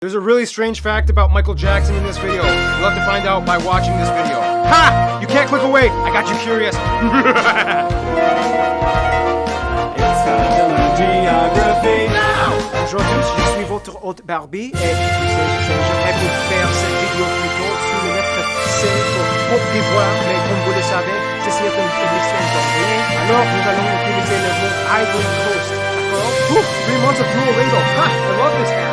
There's a really strange fact about Michael Jackson in this video. You'll have to find out by watching this video. Ha! You can't click away. I got you curious. It's time to learn geography now! Bonjour à tous, je suis votre hôte Barbie et j'aimerais vous faire cette vidéo plutôt sous le lettre C pour Côte d'Ivoire, mais comme vous le savez, ceci est une émission d'anglais. Alors nous allons utiliser le mot Ivory Coast, d'accord? 3 months of Duolingo. Ha! I love this app.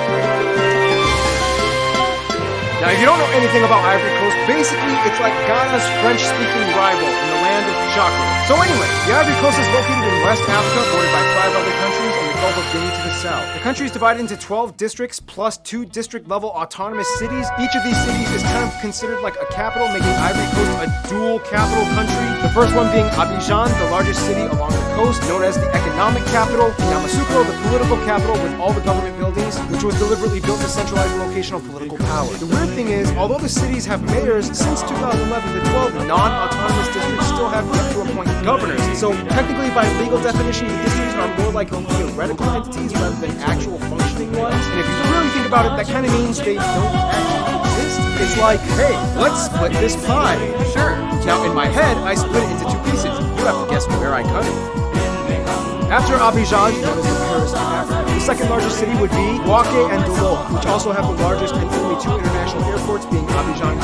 Now, if you don't know anything about Ivory Coast, basically it's like Ghana's French-speaking rival in the land of chocolate. So anyway, the Ivory Coast is located in West Africa, bordered by 5 other countries and the Gulf of Guinea to the south. The country is divided into 12 districts plus 2 district-level autonomous cities. Each of these cities is kind of considered like a capital, making Ivory Coast a dual capital country. The first one being Abidjan, the largest city along the coast, known as the economic capital. Yamoussoukro, the political capital with all the government buildings, which was deliberately built to centralize the location of political power. The weird thing is, although the cities have mayors, since 2011, the 12 non-autonomous districts still have yet to appoint governors. So technically, by legal definition, the districts are more like theoretical entities rather than actual functioning ones. And if you really think about it, that kind of means they don't actually exist. It's like, hey, let's split this pie. Sure. Now, in my head, I split it into 2 pieces. You have to guess where I cut it. After Abidjan, known as the Paris of Africa, the second largest city would be Bouake and Dolo, which also have the largest and only 2 international airports, being Abidjan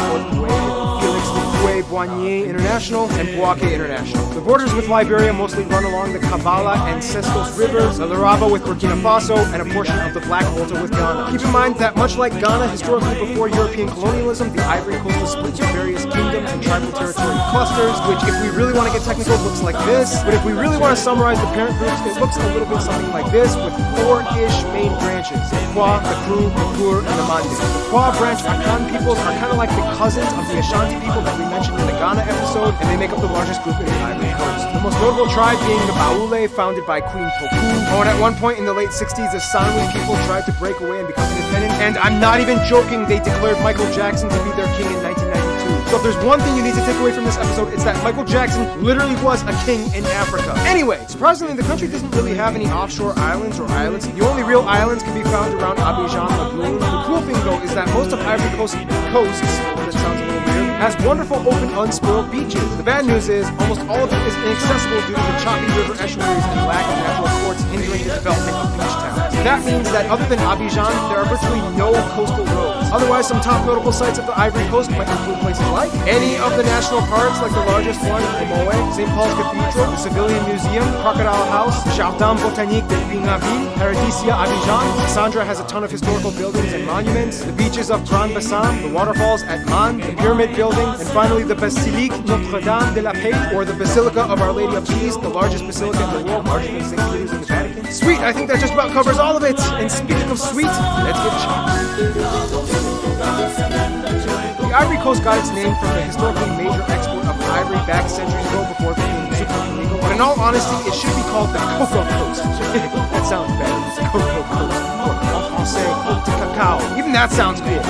Felix Houphouët-Boigny International and Bouake International. The borders with Liberia mostly run along the Kavala and Sestos rivers, the Laraba with Burkina Faso, and a portion of the Black Volta with Ghana. Keep in mind that much like Ghana, historically before European colonialism, the Ivory Coast was split into various kingdoms and tribal territory clusters, which, if we really want to get technical, looks like this. But if we really want to summarize the parent groups, it looks a little bit something like this, with 4-ish main branches: the Kwa, the Kru, the Kur, and the Mande. The Kwa branch Akan peoples are kind of like the cousins of the Ashanti people that we mentioned in the Ghana episode, and they make up the largest group in the Ivory Coast. The most notable tribe being the Baoulé, founded by Queen Poku. Oh, and at one point in the late 60s, the Sanwi people tried to break away and become independent, and I'm not even joking, they declared Michael Jackson to be their king in 1992. So if there's one thing you need to take away from this episode, it's that Michael Jackson literally was a king in Africa. Anyway, surprisingly, the country doesn't really have any offshore islands or islets. The only real islands can be found around Abidjan Lagoon. The cool thing, though, is that most of Ivory Coast's coasts, that sounds a little weird, has wonderful open, unspoiled beaches. The bad news is, almost all of it is inaccessible due to the choppy river estuaries and lack of natural ports hindering the development of beach towns. That means that other than Abidjan, there are virtually no coastal roads. Otherwise, some top notable sites of the Ivory Coast might include places like any of the national parks, like the largest one, Omoe, St. Paul's Cathedral, the Civilian Museum, Crocodile House, Jardin Botanique de Pinaville, Paradisia Abidjan. Cassandra has a ton of historical buildings and monuments, the beaches of Grand Bassam, the waterfalls at Man, the Pyramid Building, and finally the Basilique Notre-Dame de la Paix, or the Basilica of Our Lady of Peace, the largest basilica in the world, larger than St. Peter's in the Vatican. Sweet, I think that just about covers all of it. And speaking of sweet, let's get chopped. The Ivory Coast got its name from the historically major export of ivory back centuries ago before it became super illegal. But in all honesty, it should be called the Cocoa Coast. That sounds better. Cocoa Coast. Or en français, Côte de Cacao. Even that sounds cool.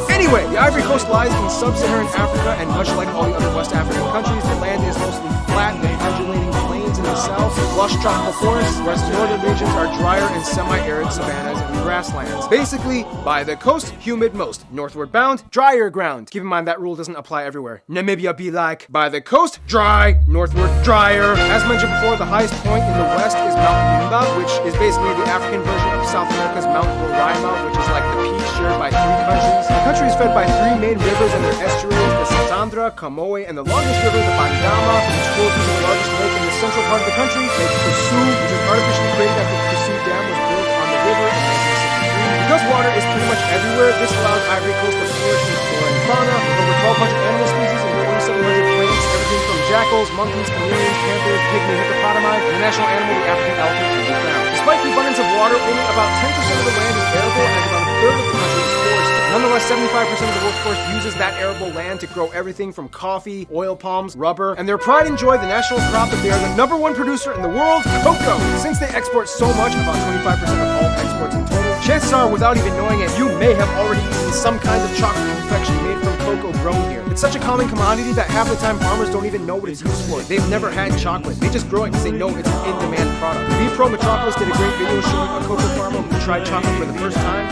Anyway, the Ivory Coast lies in sub-Saharan Africa, and much like all the other West African countries, the land is mostly flat with undulating plains in the south, lush tropical forests, whereas the northern regions are drier and semi-arid savannas and grasslands. Basically, by the coast, humid most. Northward bound, drier ground. Keep in mind that rule doesn't apply everywhere. Namibia be like, by the coast, dry, northward, drier. As mentioned before, the highest point in the west is Mount Nimba, which is basically the African version of South America's Mount Roraima, which is like the peak shared by 3 countries. The country is fed by 3 main rivers and their estuaries, the Sandra, Kamoe, and the longest river, the Bandama, which flows into the largest lake in the central part of the country, Lake Kusu, which was artificially created after the Kusu Dam was built on the river in 1963. Because water is pretty much everywhere, this allows Ivory Coast to flourish in flora and fauna, with over 1,200 animal species and 4,700 plants, everything from jackals, monkeys, chameleons, panthers, pygmy hippopotami, and the national animal, the African elephant, can be found. Despite the abundance of water, only about 10% of the land is arable, and about a third of the country is forested. Nonetheless, 75% of the workforce uses that arable land to grow everything from coffee, oil palms, rubber, and their pride and joy, the national crop that they are the #1 producer in the world, cocoa. Since they export so much, about 25% of all exports in total, chances Chances are, without even knowing it, you may have already eaten some kind of chocolate confection made from cocoa grown here. It's such a common commodity that half the time farmers don't even know what it's used for. They've never had chocolate. They just grow it because they know it's an in-demand product. Be Pro Metropolis did a great video showing a cocoa farmer who tried chocolate for the first time.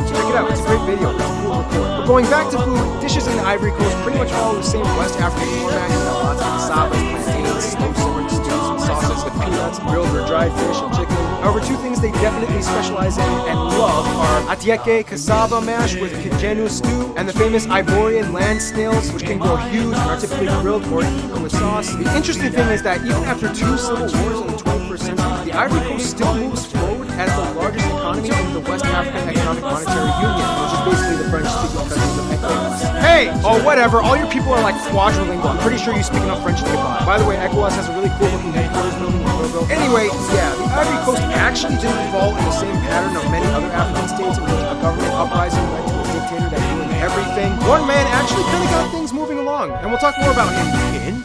Check it out, it's a great video. It's a cool report. But going back to food, dishes in the Ivory Coast pretty much follow the same West African format. You know, lots of cassavas, plantains, slow simmered stews and sauces with peanuts, grilled or dried fish and chicken. However, two things they definitely specialize in and love are atieke cassava mash with kidjenu stew and the famous Ivorian land snails, which can grow huge and are typically grilled or eaten with sauce. The interesting thing is that even after two civil wars in the 21st century, the Ivory Coast still moves forward as the largest economy in the West African Economic Monetary Union, which is basically the French-speaking countries of ECOWAS. Hey! Oh, whatever. All your people are like quadrilingual. I'm pretty sure you speak enough French to get by. By the way, ECOWAS has a really cool-looking headquarters building in Togo. Anyway, yeah, the Ivory Coast actually didn't fall in the same pattern of many other African states in which a government uprising led to a dictator that ruined everything. One man actually kind of got things moving along, and we'll talk more about him in...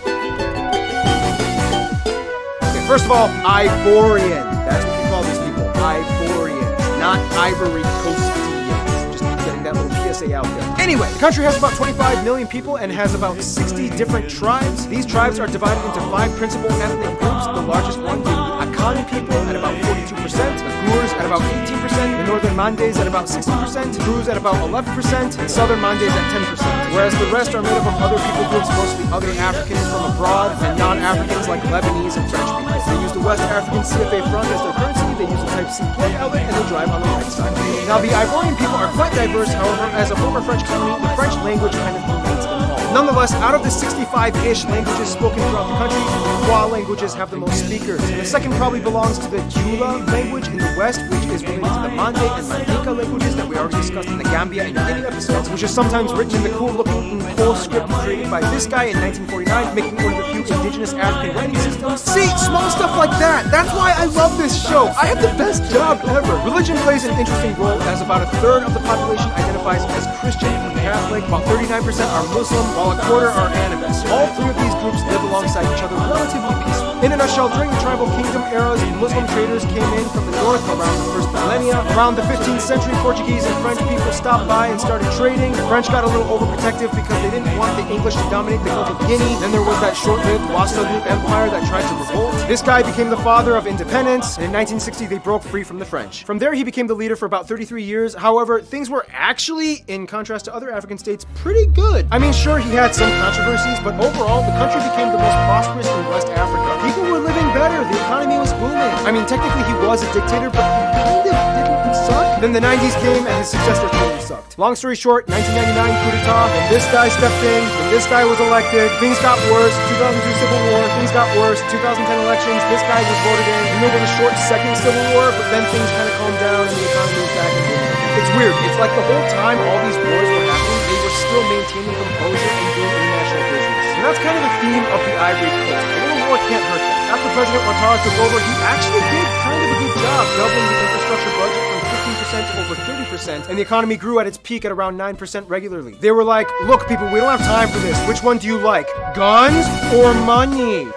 Okay, first of all, Ivorian. That's what you call these people. Ivorians, not Ivory Coastians. Just getting that little PSA out there. Anyway, the country has about 25 million people and has about 60 different tribes. These tribes are divided into 5 principal ethnic groups, the largest one being the Akan people at about 42%, the Gurs at about 18%, the Northern Mandes at about 60%, Druze at about 11%, and Southern Mandes at 10%. Whereas the rest are made up of other people groups, mostly other Africans from abroad, and non-Africans like Lebanese and French people. They use the West African CFA franc as their currency, they use the Type C plate outlet, and they drive on the right side. Now, the Ivorian people are quite diverse, however, as a former French colony, the French language kind of unites them all. Nonetheless, out of the 65-ish languages spoken throughout the country, the Kwa languages have the most speakers. And the second probably belongs to the Jula language in the West, which is related to the Mande and Mandinka languages that we already discussed in the Gambia and Guinea episodes, which is sometimes written in the cool-looking N'Ko script created by this guy in 1949, making one of the few indigenous African writing systems. See, small stuff like that. That's why I love this show. I have the best job ever. Religion plays an interesting role, as about a third of the population identifies as Christian or Catholic, while 39% are Muslim, while a quarter are animists. All three of these groups live alongside each other relatively peacefully. In a nutshell, during the tribal kingdom eras, Muslim traders came in from the north around the first millennia. Around the 15th century, Portuguese and French people stopped by and started trading. The French got a little overprotective because they didn't want the English to dominate the Gulf of Guinea. Then there was that short-lived Wassoulou Empire that tried to revolt. This guy became the father of independence, and in 1960 they broke free from the French. From there, he became the leader for about 33 years. However, things were actually, in contrast to other African states, pretty good. I mean, sure, he had some controversies, but overall, the country became the most prosperous in West Africa. People were living better, the economy was booming. I mean, technically he was a dictator, but he kind of didn't suck. Then the 90s came and his successor totally sucked. Long story short, 1999 coup d'etat, and this guy stepped in, and this guy was elected. Things got worse, 2002 civil war, things got worse, 2010 elections, this guy was voted in. And there was a short second civil war, but then things kind of calmed down and the economy was back in booming. It's weird, it's like the whole time all these wars were happening, they were still maintaining composure and doing international business. And that's kind of the theme of the Ivory Coast. A little war can't hurt them. After President Ouattara took over, he actually did kind of a good job doubling the infrastructure budget from 15% to over 30%, and the economy grew at its peak at around 9% regularly. They were like, look people, we don't have time for this. Which one do you like? Guns or money?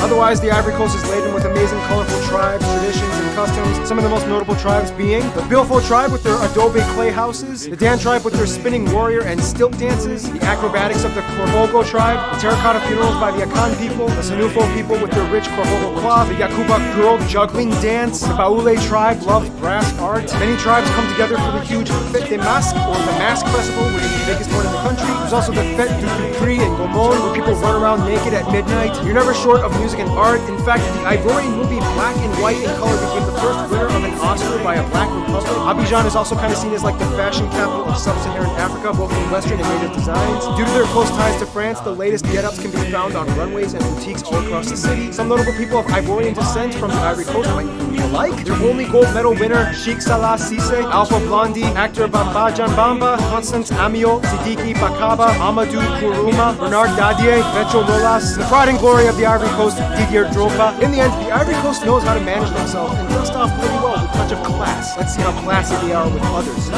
Otherwise, the Ivory Coast is laden with amazing, colorful tribes, traditions, and customs. Some of the most notable tribes being the Bilfo tribe with their adobe clay houses, the Dan tribe with their spinning warrior and stilt dances, the acrobatics of the Korhogo tribe, the terracotta funerals by the Akan people, the Sanufo people with their rich Korhogo cloth, the Yakuba girl juggling dance, the Baule tribe loved brass art. Many tribes come together for the huge Fête des Masques, or the Mask Festival, which is the biggest one in the country. There's also the Fête du Capri in Gomon, where people run around naked at midnight. You're never short of music and art. In fact, the Ivorian movie Black and White in Color became the first winner of an Oscar by a Black Republic. Abidjan is also kind of seen as like the fashion capital of sub-Saharan Africa, both in Western and native designs. Due to their close ties to France, the latest get-ups can be found on runways and boutiques all across the city. Some notable people of Ivorian descent from the Ivory Coast might be alike. Their only gold medal winner, Sheikh Salah Cisse, Alpha Blondy, actor Bamba Jambamba, Constance Amio, Sidiki Bakaba, Amadou Kourouma, Bernard Dadier, Becho Lolas, the pride and glory of the Ivory Coast, Didier Drogba. In the end, the Ivory Coast knows how to manage themselves and dust off pretty well with a touch of class. Let's see how classy they are with others.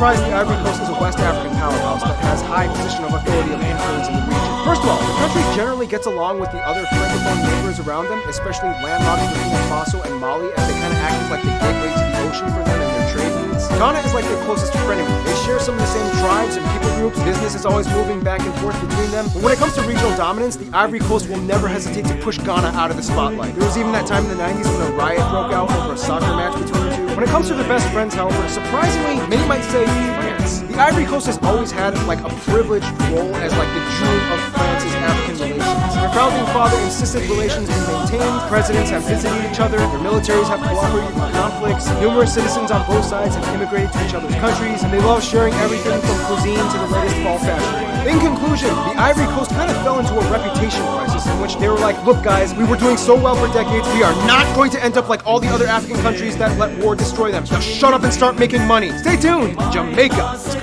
surprise, the Ivory Coast is a West African powerhouse that has high position of authority and influence in the region. First of all, the country generally gets along with the other francophone neighbors around them, especially landlocked Burkina Faso and Mali, as they kind of act as like the gateway to the ocean for them and their trade needs. Ghana is like their closest frenemy. They share some of the same tribes and people groups. Business is always moving back and forth between them. But when it comes to regional dominance, the Ivory Coast will never hesitate to push Ghana out of the spotlight. There was even that time in the 90s when a riot broke out over a soccer match between the two. When it comes to their best friends, however, surprisingly, many might say France. The Ivory Coast has always had like a privileged role as like the jewel of France's African relations. Their founding father insisted relations be maintained, presidents have visited each other, their militaries have cooperated in conflicts, numerous citizens on both sides have immigrated to each other's countries, and they love sharing everything from cuisine to the latest fall fashion. In conclusion, the Ivory Coast kind of fell into a reputation crisis in which they were like, look guys, we were doing so well for decades, we are not going to end up like all the other African countries that let war destroy them. Now shut up and start making money. Stay tuned, Jamaica is